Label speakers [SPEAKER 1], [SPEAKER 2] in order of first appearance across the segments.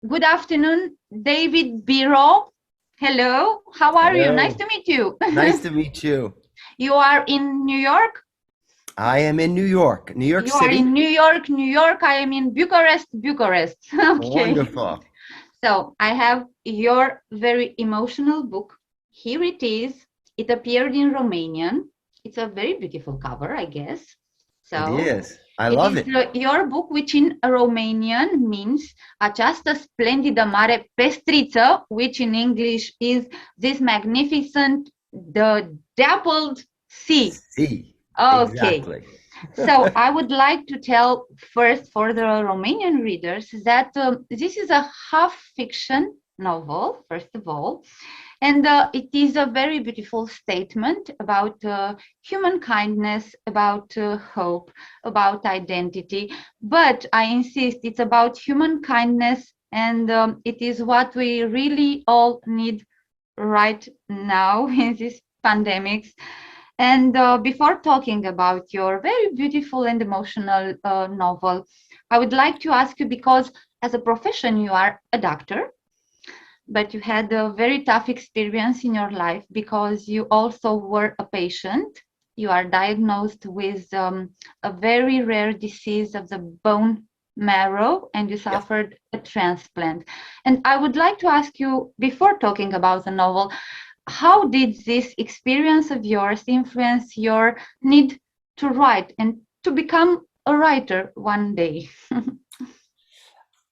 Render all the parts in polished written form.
[SPEAKER 1] Good afternoon, David Biro. Hello, how are you?
[SPEAKER 2] Hello.
[SPEAKER 1] Nice to meet you.
[SPEAKER 2] Nice to meet you.
[SPEAKER 1] You are in New York?
[SPEAKER 2] I am in New York, New York
[SPEAKER 1] You are
[SPEAKER 2] City.
[SPEAKER 1] in New York, New York. I am in Bucharest, Bucharest. Okay.
[SPEAKER 2] Wonderful.
[SPEAKER 1] So I have your very emotional book. Here it is. It appeared in Romanian. It's a very beautiful cover, I guess.
[SPEAKER 2] It
[SPEAKER 1] So
[SPEAKER 2] is. I
[SPEAKER 1] it
[SPEAKER 2] love
[SPEAKER 1] is
[SPEAKER 2] it.
[SPEAKER 1] your book, which in Romanian means Această, splendidă, mare pestriță, which in English is this magnificent, the dappled sea.
[SPEAKER 2] See,
[SPEAKER 1] Okay.
[SPEAKER 2] exactly.
[SPEAKER 1] So I would like to tell first for the Romanian readers that this is a half fiction novel, first of all, and it is a very beautiful statement about human kindness, about hope, about identity. But I insist it's about human kindness, and it is what we really all need right now in these pandemics. And before talking about your very beautiful and emotional novel, I would like to ask you, because as a profession, you are a doctor, but you had a very tough experience in your life because you also were a patient. You are diagnosed with a very rare disease of the bone marrow, and you
[SPEAKER 2] Yes.
[SPEAKER 1] suffered a transplant. And I would like to ask you, before talking about the novel, how did this experience of yours influence your need to write and to become a writer one day?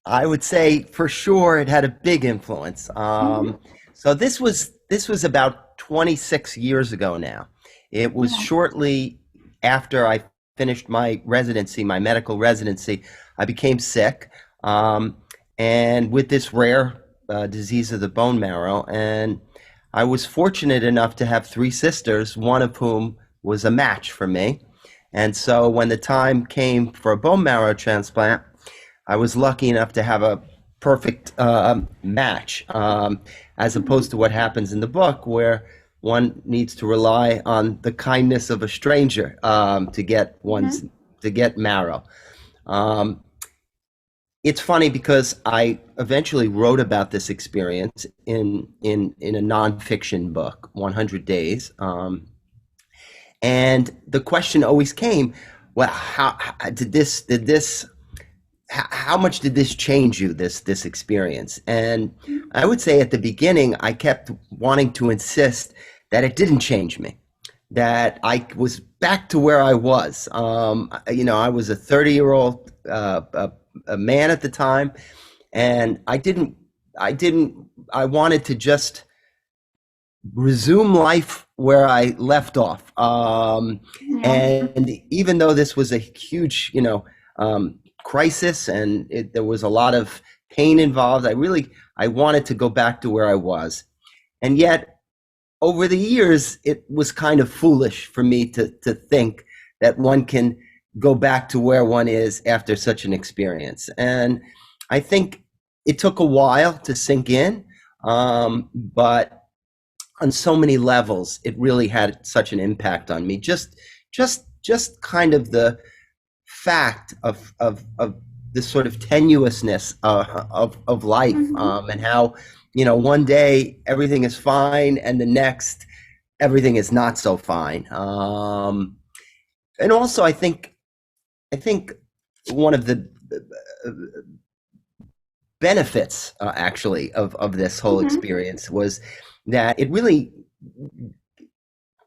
[SPEAKER 2] I would say for sure it had a big influence.
[SPEAKER 1] Mhm.
[SPEAKER 2] So this was about 26 years ago now. It was
[SPEAKER 1] Yeah.
[SPEAKER 2] shortly after I finished my residency, my medical residency. I became sick, and with this rare disease of the bone marrow. And I was fortunate enough to have three sisters, one of whom was a match for me. And so when the time came for a bone marrow transplant, I was lucky enough to have a perfect match, as opposed to what happens in the book, where one needs to rely on the kindness of a stranger to get
[SPEAKER 1] Mhm.
[SPEAKER 2] marrow. Um, it's funny because I eventually wrote about this experience in a nonfiction book, 100 Days, and the question always came, well, how how much did this change you, this experience? And I would say at the beginning, I kept wanting to insist that it didn't change me, that I was back to where I was. I was a 30-year-old a man at the time, and I wanted to just resume life where I left off.
[SPEAKER 1] Yeah.
[SPEAKER 2] And even though this was a huge, crisis, and there was a lot of pain involved, I wanted to go back to where I was. And yet, over the years, it was kind of foolish for me to think that one can go back to where one is after such an experience. And I think it took a while to sink in, but on so many levels, it really had such an impact on me. Just kind of the fact of this sort of tenuousness of life,
[SPEAKER 1] Mhm.
[SPEAKER 2] and how one day everything is fine and the next everything is not so fine. And also, I think one of the benefits, actually, of this whole
[SPEAKER 1] Mhm.
[SPEAKER 2] experience was that it really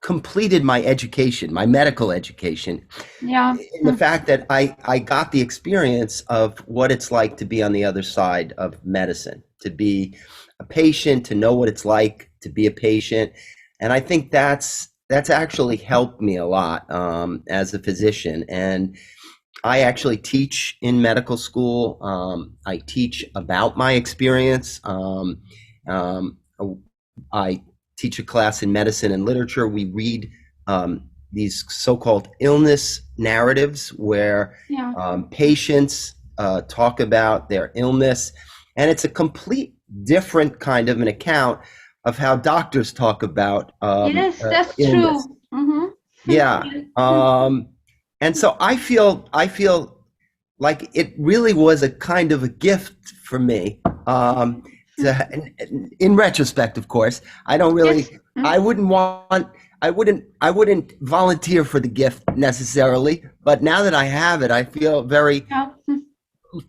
[SPEAKER 2] completed my education, my medical education,
[SPEAKER 1] Yeah.
[SPEAKER 2] in the fact that I got the experience of what it's like to be on the other side of medicine, to be a patient, to know what it's like to be a patient. And I think that's actually helped me a lot, as a physician. And I actually teach in medical school. I teach about my experience. Um, I teach a class in medicine and literature. We read these so-called illness narratives where
[SPEAKER 1] Yeah.
[SPEAKER 2] patients talk about their illness, and it's a complete different kind of an account of how doctors talk about
[SPEAKER 1] Yes, that's
[SPEAKER 2] illness.
[SPEAKER 1] true. Hmm.
[SPEAKER 2] Yeah.
[SPEAKER 1] Yes.
[SPEAKER 2] And so I feel like it really was a kind of a gift for me In retrospect, of course, I don't really.
[SPEAKER 1] Yes.
[SPEAKER 2] I wouldn't volunteer for the gift necessarily. But now that I have it, I feel very
[SPEAKER 1] Yeah.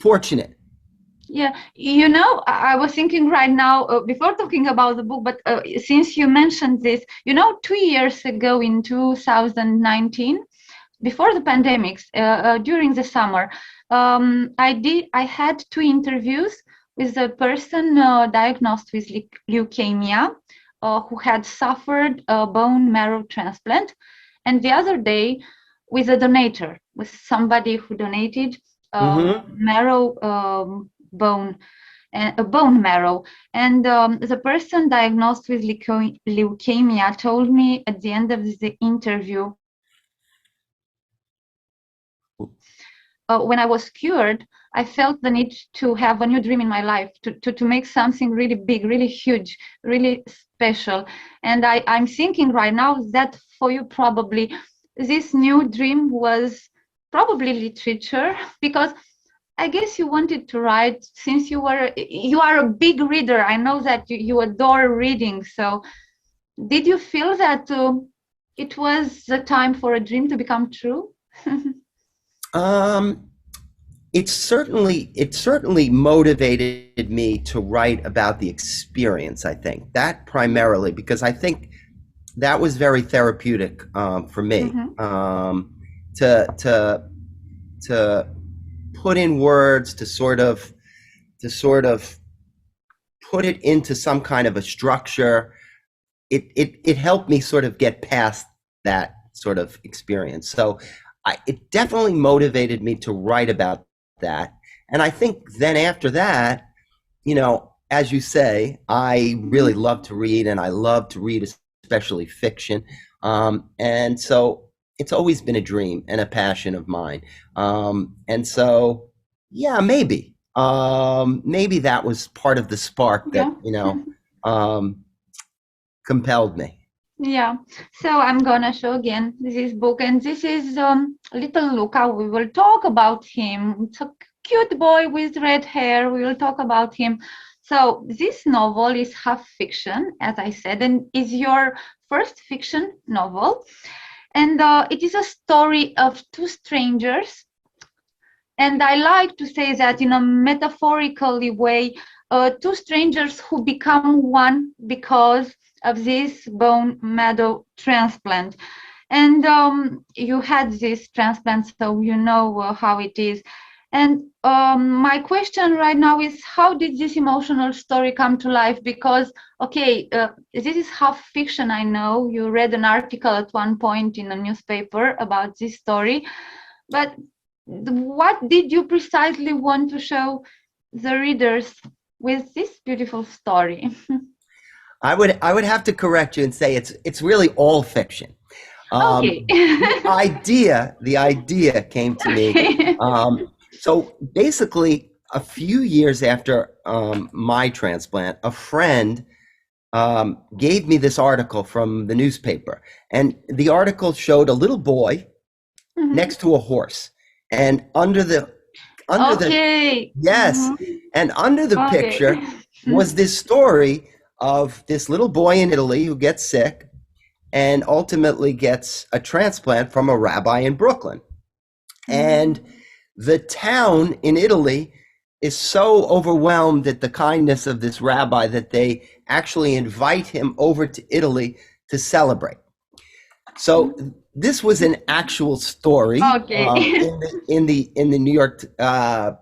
[SPEAKER 2] fortunate.
[SPEAKER 1] Yeah, you know, I was thinking right now before talking about the book, but since you mentioned this, you know, 2 years ago in 2019, before the pandemics, during the summer, I had 2 interviews with a person diagnosed with leukemia, who had suffered a bone marrow transplant, and the other day with a donator, with somebody who donated marrow bone bone marrow, and the person diagnosed with leukemia told me at the end of the interview, when I was cured, I felt the need to have a new dream in my life, to make something really big, really huge, really special. And I'm thinking right now that for you probably this new dream was probably literature, because I guess you wanted to write since you are a big reader. I know that you adore reading. So did you feel that it was the time for a dream to become true?
[SPEAKER 2] It certainly motivated me to write about the experience. I think that primarily because I think that was very therapeutic for me. To put in words, to sort of put it into some kind of a structure. It helped me sort of get past that sort of experience. So it definitely motivated me to write about that. And I think then after that, you know, as you say, I really love to read, and I love to read especially fiction. And so it's always been a dream and a passion of mine. And so, yeah, maybe that was part of the spark that, you know, compelled me.
[SPEAKER 1] Yeah, so I'm gonna show again this book, and this is little Luca. We will talk about him. It's a cute boy with red hair. We will talk about him. So this novel is half fiction, as I said, and is your first fiction novel. And it is a story of two strangers. And I like to say that in a metaphorically way, two strangers who become one because of this bone marrow transplant. And you had this transplant, so you know how it is. And my question right now is, how did this emotional story come to life? Because, okay, this is half fiction, I know. You read an article at one point in a newspaper about this story, but what did you precisely want to show the readers with this beautiful story?
[SPEAKER 2] I would have to correct you and say it's really all fiction.
[SPEAKER 1] Okay.
[SPEAKER 2] The idea came to me. So basically, a few years after my transplant, a friend gave me this article from the newspaper, and the article showed a little boy next to a horse, and under the picture was this story of this little boy in Italy who gets sick and ultimately gets a transplant from a rabbi in Brooklyn. And the town in Italy is so overwhelmed at the kindness of this rabbi that they actually invite him over to Italy to celebrate. So this was an actual story in the New York,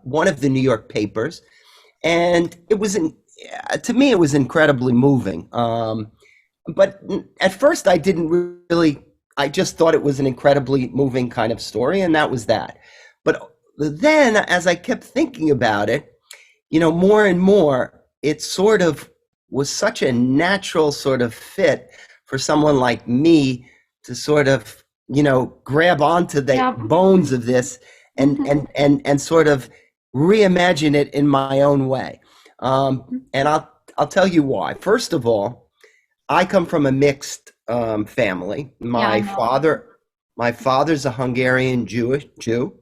[SPEAKER 2] one of the New York papers, and it was to me it was incredibly moving. But at first I didn't really. I just thought it was an incredibly moving kind of story, and that was that. But then, as I kept thinking about it, you know, more and more, it sort of was such a natural sort of fit for someone like me to sort of, you know, grab onto the bones of this and sort of reimagine it in my own way. And I'll tell you why. First of all, I come from a mixed family. My father's a Hungarian Jew.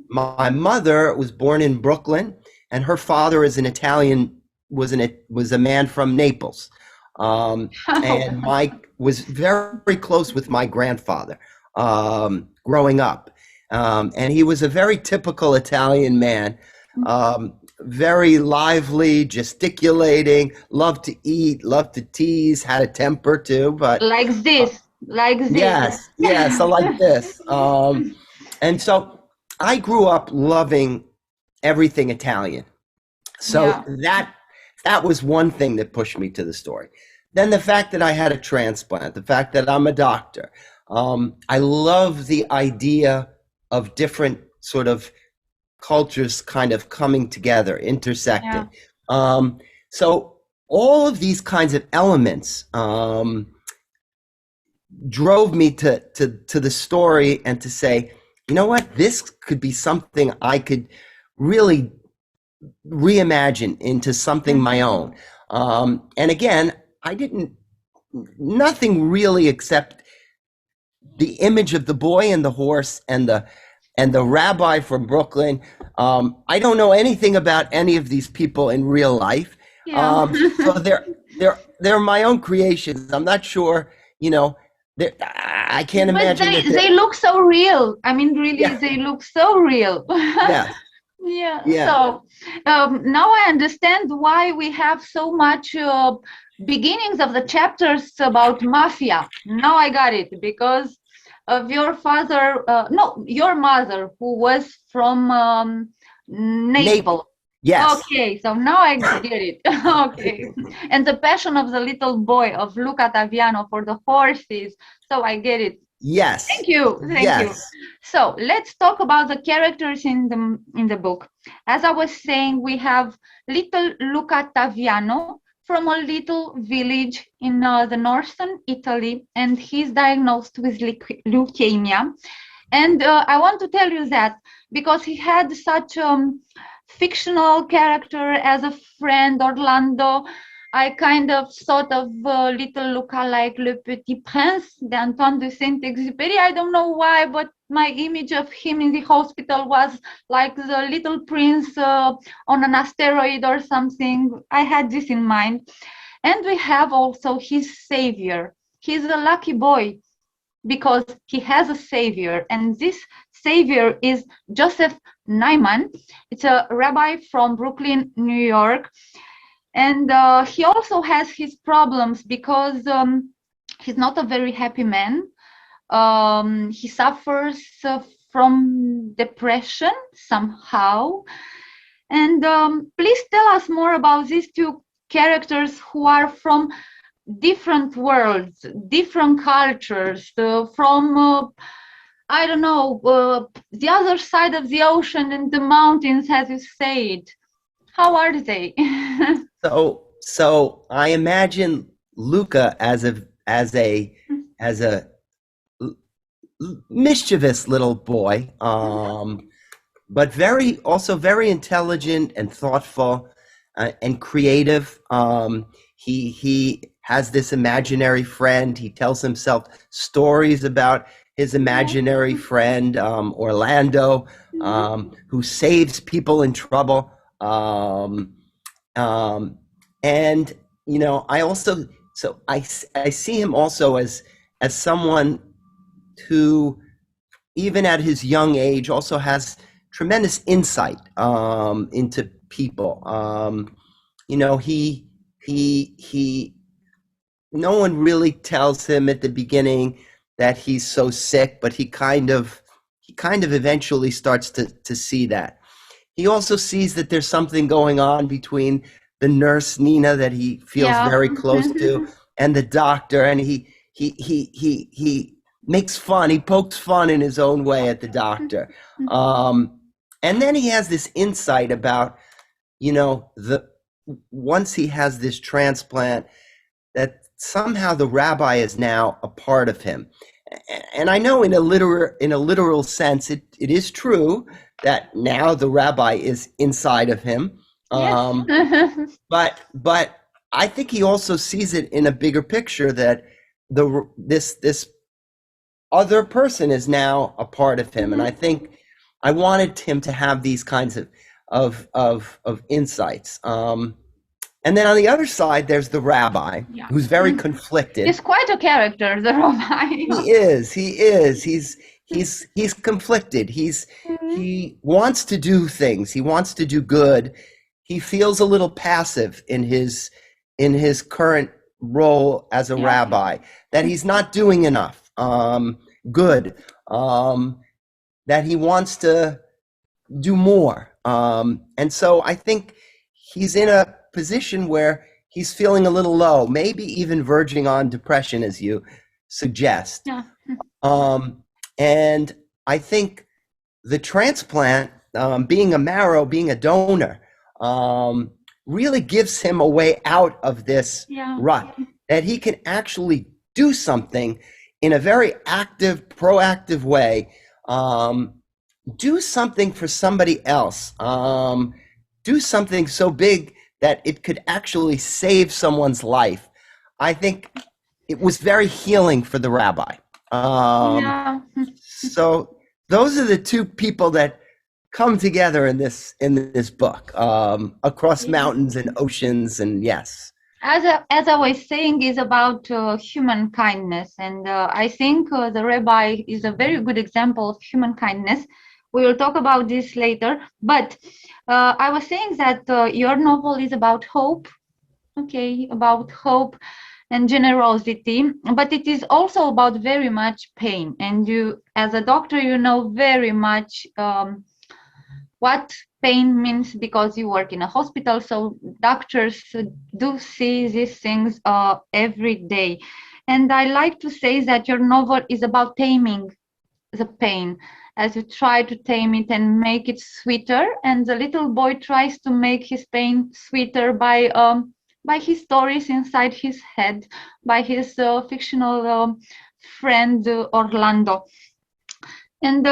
[SPEAKER 2] My mother was born in Brooklyn, and her father is an Italian, was a man from Naples, and Mike was very close with my grandfather growing up, and he was a very typical Italian man, very lively, gesticulating, loved to eat, loved to tease, had a temper too, but
[SPEAKER 1] like this, like this.
[SPEAKER 2] yes, so like this. And so I grew up loving everything Italian. So that was one thing that pushed me to the story. Then the fact that I had a transplant, the fact that I'm a doctor. I love the idea of different sort of cultures kind of coming together, intersecting. So all of these kinds of elements drove me to the story and to say, you know what, this could be something I could really reimagine into something my own. And again, nothing really except the image of the boy and the horse and the rabbi from Brooklyn. I don't know anything about any of these people in real life. So they're my own creations. I'm not sure, I can't imagine.
[SPEAKER 1] But they look so real. I mean, really, they look so real.
[SPEAKER 2] Yeah.
[SPEAKER 1] So now I understand why we have so much beginnings of the chapters about mafia. Now I got it, because of your father, your mother, who was from Naples.
[SPEAKER 2] Yes.
[SPEAKER 1] Okay, so now I get it. Okay. And the passion of the little boy of Luca Taviano for the horses. So I get it.
[SPEAKER 2] Yes.
[SPEAKER 1] Thank you. Thank you. So let's talk about the characters in the book. As I was saying, we have little Luca Taviano from a little village in the northern Italy, and he's diagnosed with leukemia. And I want to tell you that because he had such fictional character as a friend, Orlando, I kind of thought of little Luca like Le Petit Prince d'Antoine de Saint-Exupéry. I don't know why, but my image of him in the hospital was like the little prince on an asteroid or something. I had this in mind. And we have also his savior. He's a lucky boy because he has a savior, and this savior is Joseph Nyman. It's a rabbi from Brooklyn, New York. And he also has his problems because he's not a very happy man. He suffers from depression somehow. And please tell us more about these two characters who are from different worlds, different cultures, from I don't know, the other side of the ocean and the mountains, as you said. How are they?
[SPEAKER 2] So I imagine Luca as a mischievous little boy, but also very intelligent and thoughtful and creative. He has this imaginary friend. He tells himself stories about his imaginary friend, Orlando, who saves people in trouble. And I see him also as someone who, even at his young age, also has tremendous insight into people. No one really tells him at the beginning that he's so sick, but he kind of eventually starts to see that. He also sees that there's something going on between the nurse Nina that he feels very close to and the doctor, and he makes fun, he pokes fun in his own way at the doctor. And then he has this insight about, once he has this transplant, that somehow the rabbi is now a part of him. And I know in a literal sense, it is true that now the rabbi is inside of him. But I think he also sees it in a bigger picture that this other person is now a part of him. And I think I wanted him to have these kinds of of insights. And then on the other side, there's the rabbi, who's very conflicted.
[SPEAKER 1] He's quite a character, the rabbi.
[SPEAKER 2] He is. He's conflicted. He wants to do things. He wants to do good. He feels a little passive in his current role as a rabbi, that he's not doing enough good, that he wants to do more. And so I think he's in a position where he's feeling a little low, maybe even verging on depression, as you suggest.
[SPEAKER 1] Yeah.
[SPEAKER 2] And I think the transplant, being a marrow, being a donor, really gives him a way out of this rut, that he can actually do something in a very active, proactive way, do something for somebody else, do something so big that it could actually save someone's life. I think it was very healing for the rabbi. So those are the two people that come together in this book, across mountains and oceans, and yes.
[SPEAKER 1] As I was saying, is about human kindness, and I think the rabbi is a very good example of human kindness. We will talk about this later, but I was saying that your novel is about hope, about hope and generosity, but it is also about very much pain. And you, as a doctor, you know very much what pain means, because you work in a hospital, so doctors do see these things every day. And I like to say that your novel is about taming the pain, as you try to tame it and make it sweeter, and the little boy tries to make his pain sweeter by his stories inside his head, by his fictional friend Orlando. And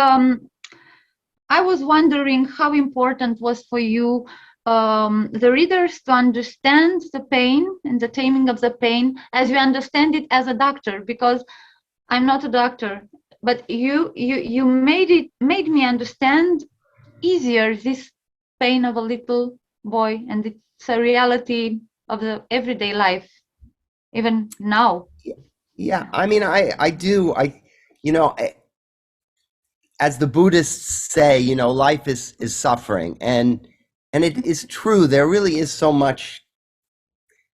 [SPEAKER 1] I was wondering how important was for you the readers to understand the pain and the taming of the pain as you understand it as a doctor, because I'm not a doctor, but you made me understand easier this pain of a little boy, and it's a reality of the everyday life, even now.
[SPEAKER 2] Yeah, I mean, I do. As the Buddhists say, life is suffering, and it is true. There really is so much.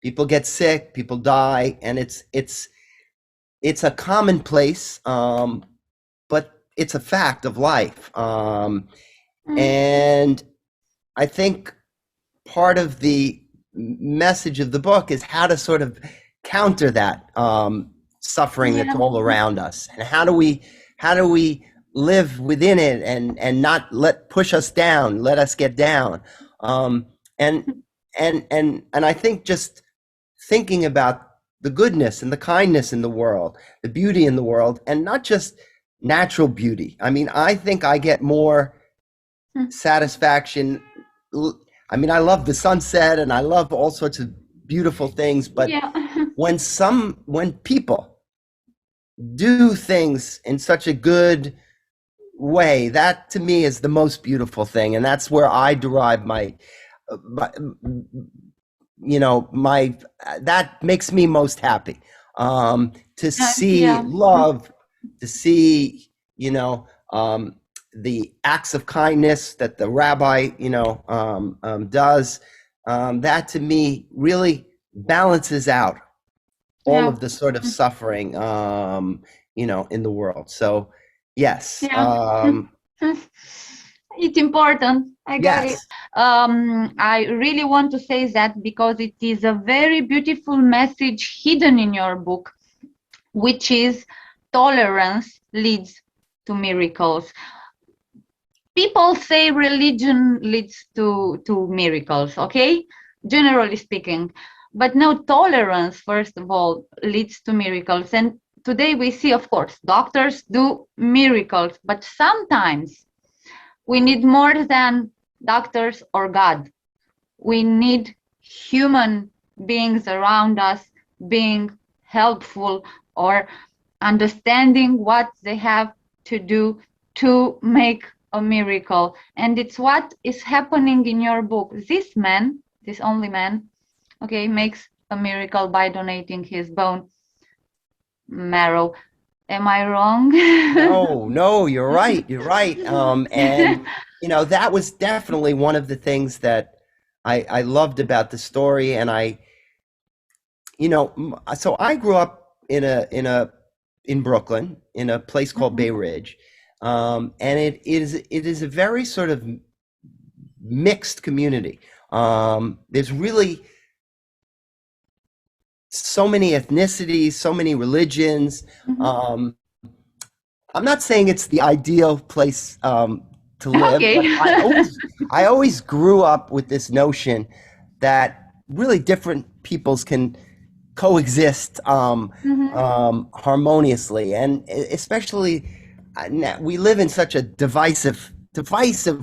[SPEAKER 2] People get sick, people die, and it's a commonplace, but it's a fact of life. And I think part of the message of the book is how to sort of counter that suffering that's all around us, and how do we live within it and not push us down, let us get down. And I think just thinking about the goodness and the kindness in the world, the beauty in the world, and not just natural beauty. I mean, I think I get more satisfaction. I mean, I love the sunset and I love all sorts of beautiful things, but when people do things in such a good way, that to me is the most beautiful thing, and that's where I derive my that makes me most happy, to see love, to see the acts of kindness that the rabbi does. That to me really balances out all of the sort of suffering in the world. So yes.
[SPEAKER 1] It's important. I got it. I really want to say that because it is a very beautiful message hidden in your book, which is tolerance leads to miracles. People say religion leads to miracles, okay? Generally speaking. But no, tolerance, first of all, leads to miracles. And today we see, of course, doctors do miracles, but sometimes we need more than doctors or God. We need human beings around us being helpful or understanding what they have to do to make a miracle. And it's what is happening in your book. This man, this only man, okay, makes a miracle by donating his bone marrow. Am I wrong?
[SPEAKER 2] No, you're right. You're right. And you know, that was definitely one of the things that I loved about the story. And you know, so I grew up in Brooklyn, in a place called Bay Ridge, and it is a very sort of mixed community. There's really so many ethnicities, so many religions. I'm not saying it's the ideal place to live,
[SPEAKER 1] Okay.
[SPEAKER 2] but I always grew up with this notion that really different peoples can coexist harmoniously, and especially we live in such a divisive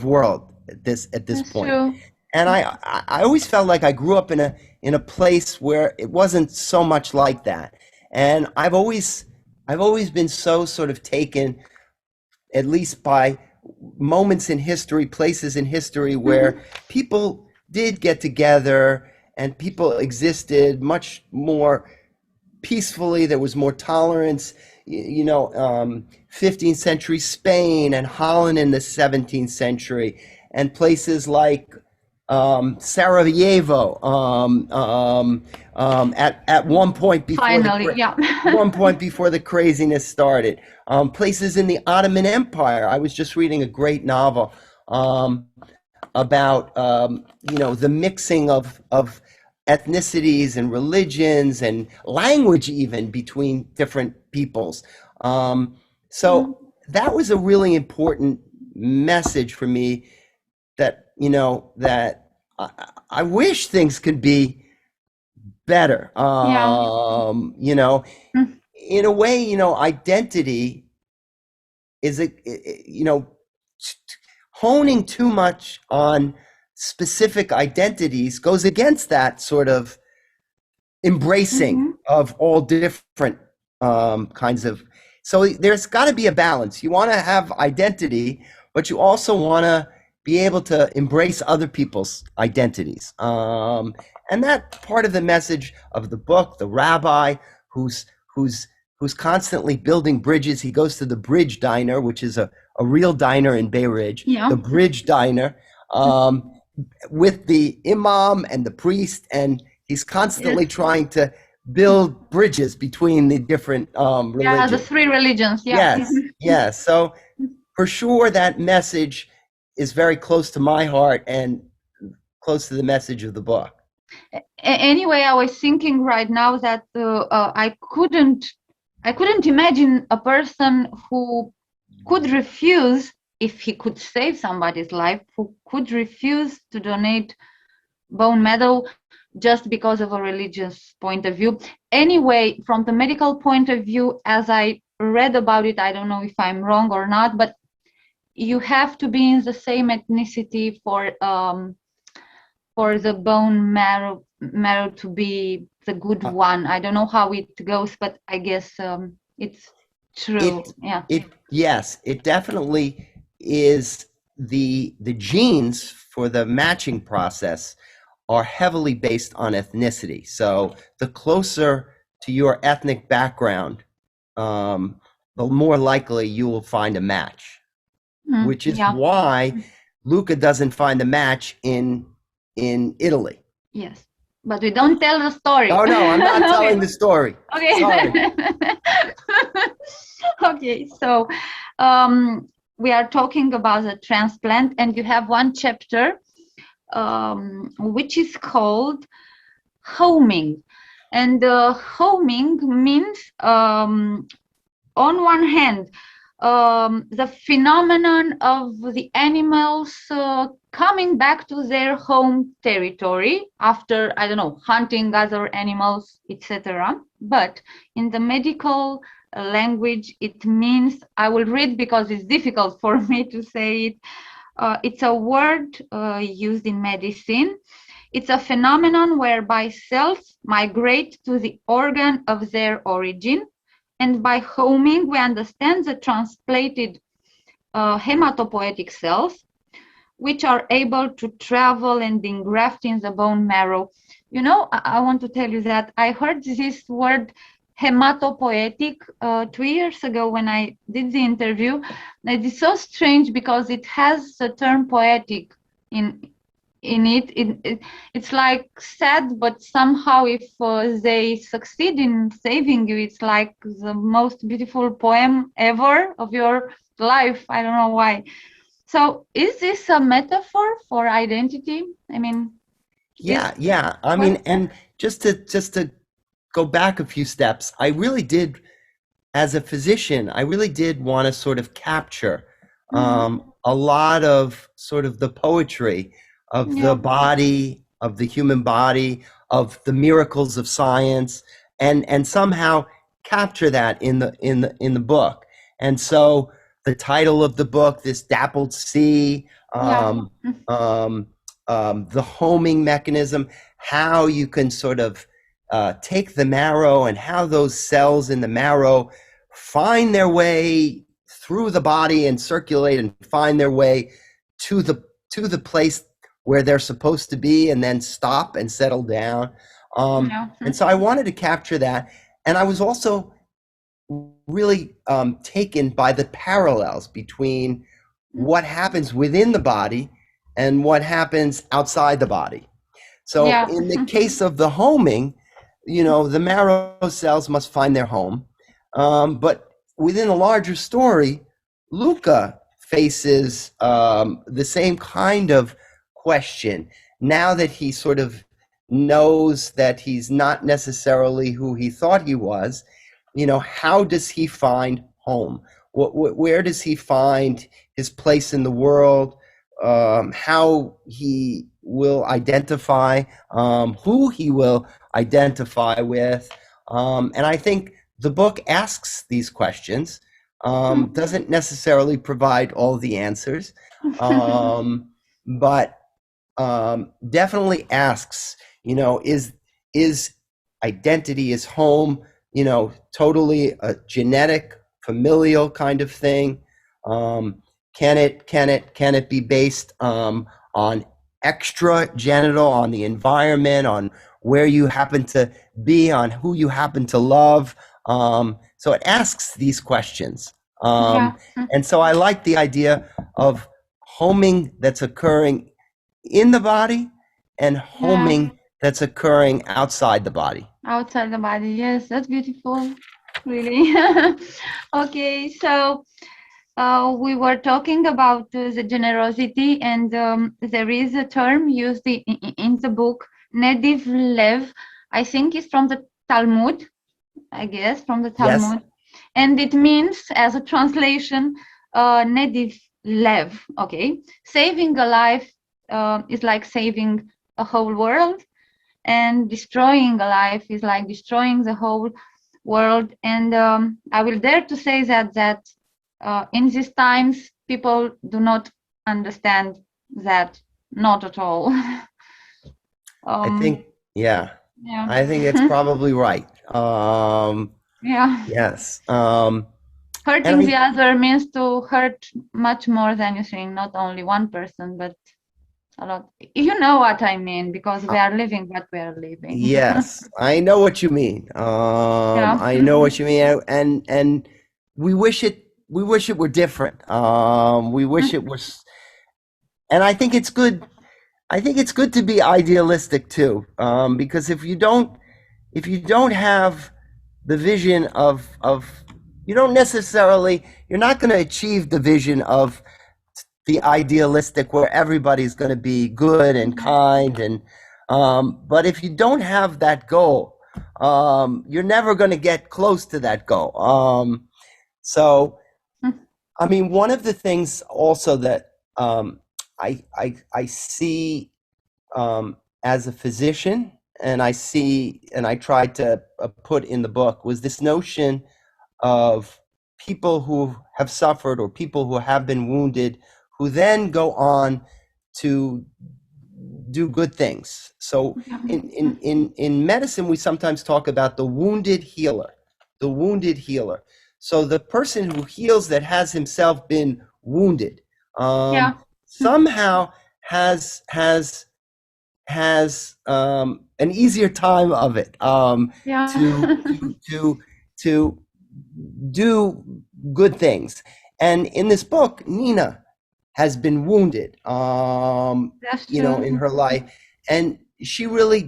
[SPEAKER 2] world at this
[SPEAKER 1] That's
[SPEAKER 2] point.
[SPEAKER 1] true.
[SPEAKER 2] And I always felt like I grew up in a place where it wasn't so much like that. And I've always been so sort of taken, at least by moments in history, places in history where people did get together and people existed much more peacefully. There was more tolerance. You know, 15th century Spain and Holland in the 17th century, and places like Sarajevo at one point before one point before the craziness started. Places in the Ottoman Empire. I was just reading a great novel about you know, the mixing of ethnicities and religions and language even between different peoples. So that was a really important message for me, that, you know, that I wish things could be better. You know, in a way, you know, identity is you know, honing too much on specific identities goes against that sort of embracing of all different kinds of. So there's got to be a balance. You want to have identity, but you also want to be able to embrace other people's identities. And that part of the message of the book, the rabbi who's constantly building bridges. He goes to the Bridge Diner, which is a real diner in Bay Ridge, the Bridge Diner, with the imam and the priest, and he's constantly trying to build bridges between the different religions.
[SPEAKER 1] Yeah, the three religions. Yeah.
[SPEAKER 2] Yes. So for sure, that message is very close to my heart and close to the message of the book.
[SPEAKER 1] Anyway, I was thinking right now that I couldn't imagine a person who could refuse, if he could save somebody's life, who could refuse to donate bone marrow just because of a religious point of view. Anyway, from the medical point of view, as I read about it, I don't know if I'm wrong or not, but you have to be in the same ethnicity for the bone marrow to be the good one. I don't know how it goes, but I guess it's true.
[SPEAKER 2] Yes, it definitely is. The genes for the matching process are heavily based on ethnicity. So the closer to your ethnic background, the more likely you will find a match. Which is why Luca doesn't find a match in Italy.
[SPEAKER 1] Yes, but we don't tell the story.
[SPEAKER 2] Oh no, I'm not telling the story.
[SPEAKER 1] Okay.
[SPEAKER 2] Sorry.
[SPEAKER 1] Okay, so we are talking about the transplant, and you have one chapter which is called homing. And homing means, on one hand, the phenomenon of the animals coming back to their home territory after, I don't know, hunting other animals, etc. But in the medical language, it means, I will read because it's difficult for me to say it. It's a word used in medicine. It's a phenomenon whereby cells migrate to the organ of their origin. And by homing, we understand the transplanted hematopoietic cells, which are able to travel and engraft in the bone marrow. You know, I want to tell you that I heard this word hematopoietic 2 years ago when I did the interview. It is so strange because it has the term poetic in it. It's like sad, but somehow if they succeed in saving you, it's like the most beautiful poem ever of your life. I don't know why. So is this a metaphor for identity? I mean,
[SPEAKER 2] Yeah. I mean, and just to go back a few steps, I really did, as a physician, I really did want to sort of capture a lot of sort of the poetry of the body, of the human body, of the miracles of science, and somehow capture that in the book. And so the title of the book, this dappled sea, the homing mechanism, how you can sort of take the marrow and how those cells in the marrow find their way through the body and circulate and find their way to the place where they're supposed to be and then stop and settle down. And so I wanted to capture that. And I was also really taken by the parallels between what happens within the body and what happens outside the body. So in the case of the homing, you know, the marrow cells must find their home. But within a larger story, Luca faces the same kind of question. Now that he sort of knows that he's not necessarily who he thought he was, you know, how does he find home? Where does he find his place in the world? How he will identify, who he will identify with. And I think the book asks these questions, doesn't necessarily provide all the answers, but definitely asks, you know, is identity, is home, you know, totally a genetic, familial kind of thing? Can it be based on extra genital, on the environment, on where you happen to be, on who you happen to love? So it asks these questions. And so I like the idea of homing that's occurring in the body and homing that's occurring outside the body.
[SPEAKER 1] Outside the body, yes, that's beautiful, really. Okay, so we were talking about the generosity, and there is a term used in the book, nediv lev. I think it's from the Talmud, I guess, from the Talmud. Yes. And it means, as a translation, nediv lev, okay? Saving a life is like saving a whole world, and destroying a life is like destroying the whole world. And I will dare to say that in these times, people do not understand that, not at all.
[SPEAKER 2] I think, I think it's probably right. Yes.
[SPEAKER 1] Hurting the other means to hurt much more than you think, not only one person, but a lot. You know what I mean, because we are living what we are living.
[SPEAKER 2] Yes, I know what you mean. I know what you mean, and we wish it were different. We wish it was, and I think it's good. I think it's good to be idealistic too, because if you don't have the vision of you're not going to achieve the vision of the idealistic where everybody's going to be good and kind, and but if you don't have that goal, you're never going to get close to that goal. So I mean, one of the things also that I see as a physician, and I tried to put in the book, was this notion of people who have suffered or people who have been wounded, who then go on to do good things. So in medicine, we sometimes talk about the wounded healer. So the person who heals that has himself been wounded, somehow has an easier time of it to do good things. And in this book, Nina has been wounded, in her life, and she really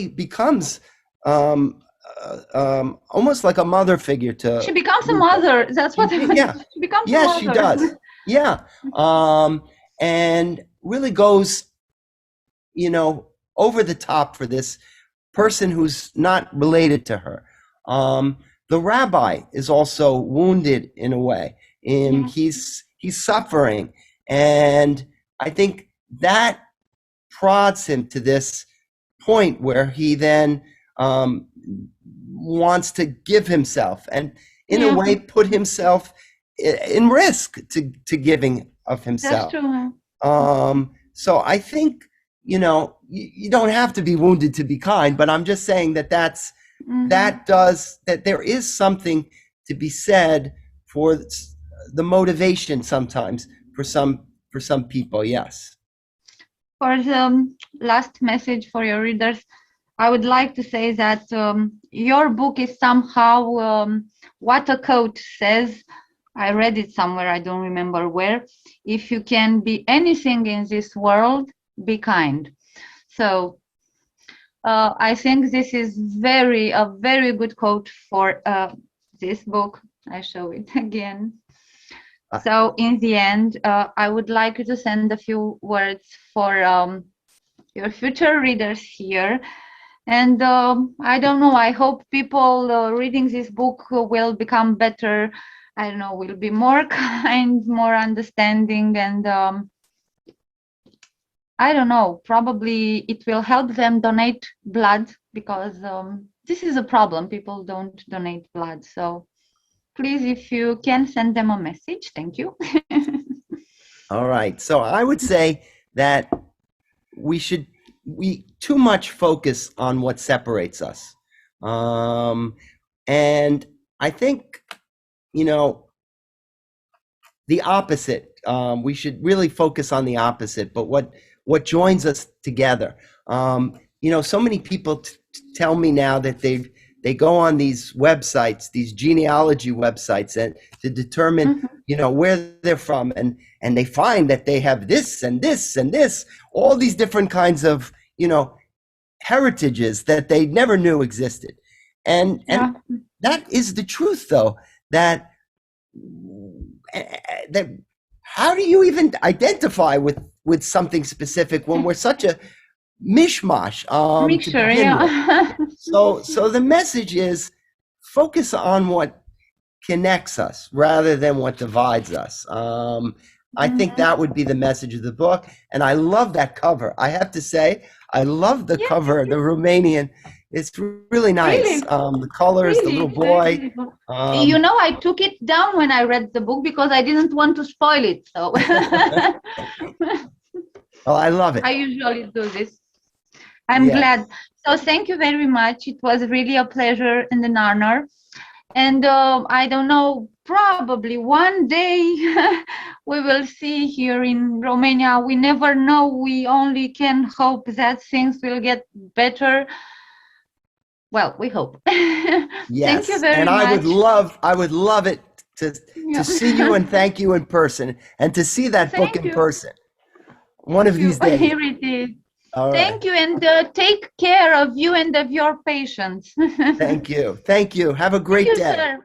[SPEAKER 2] becomes almost like a mother figure to.
[SPEAKER 1] She becomes a mother. That's what I mean.
[SPEAKER 2] Yeah.
[SPEAKER 1] She becomes a
[SPEAKER 2] Yes,
[SPEAKER 1] mother.
[SPEAKER 2] she does. Yeah. And really goes, over the top for this person who's not related to her. The rabbi is also wounded in a way, and he's suffering, and I think that prods him to this point where he then wants to give himself, and in a way put himself in risk to giving of himself.
[SPEAKER 1] That's true.
[SPEAKER 2] So I think, you don't have to be wounded to be kind, but I'm just saying that that there is something to be said for the motivation sometimes for some people. Yes.
[SPEAKER 1] For the last message for your readers, I would like to say that your book is somehow what a quote says. I read it somewhere, I don't remember where. If you can be anything in this world, be kind. So I think this is a very good quote for this book. I show it again. So in the end, I would like you to send a few words for your future readers here. And I don't know, I hope people reading this book will become better. I don't know, will be more kind, more understanding, and I don't know, probably it will help them donate blood, because this is a problem. People don't donate blood. So please, if you can send them a message, thank you.
[SPEAKER 2] All right. So I would say that we too much focus on what separates us. And I think, the opposite. We should really focus on the opposite, but what joins us together. So many people tell me now that they go on these websites, these genealogy websites, and to determine, where they're from, and they find that they have this and this and this, all these different kinds of, heritages that they never knew existed. And that is the truth, though, that how do you even identify with something specific when we're such a mishmash?
[SPEAKER 1] Mixture,
[SPEAKER 2] So the message is focus on what connects us rather than what divides us. I think that would be the message of the book. And I love that cover. I have to say, I love the cover, the Romanian. It's really nice.
[SPEAKER 1] Really?
[SPEAKER 2] The colors, the little boy.
[SPEAKER 1] I took it down when I read the book because I didn't want to spoil it. So
[SPEAKER 2] well, I love it.
[SPEAKER 1] I usually do this. I'm glad. So thank you very much. It was really a pleasure and an honor. And I don't know, probably one day we will see here in Romania. We never know. We only can hope that things will get better. Well, we hope.
[SPEAKER 2] Yes.
[SPEAKER 1] Thank you very much.
[SPEAKER 2] And I would love it to see you and thank you in person, and to see that book in person one of these days.
[SPEAKER 1] Here it is.
[SPEAKER 2] All right.
[SPEAKER 1] Thank you, and take care of you and of your patients.
[SPEAKER 2] Thank you. Thank you. Have a great day.
[SPEAKER 1] Sir.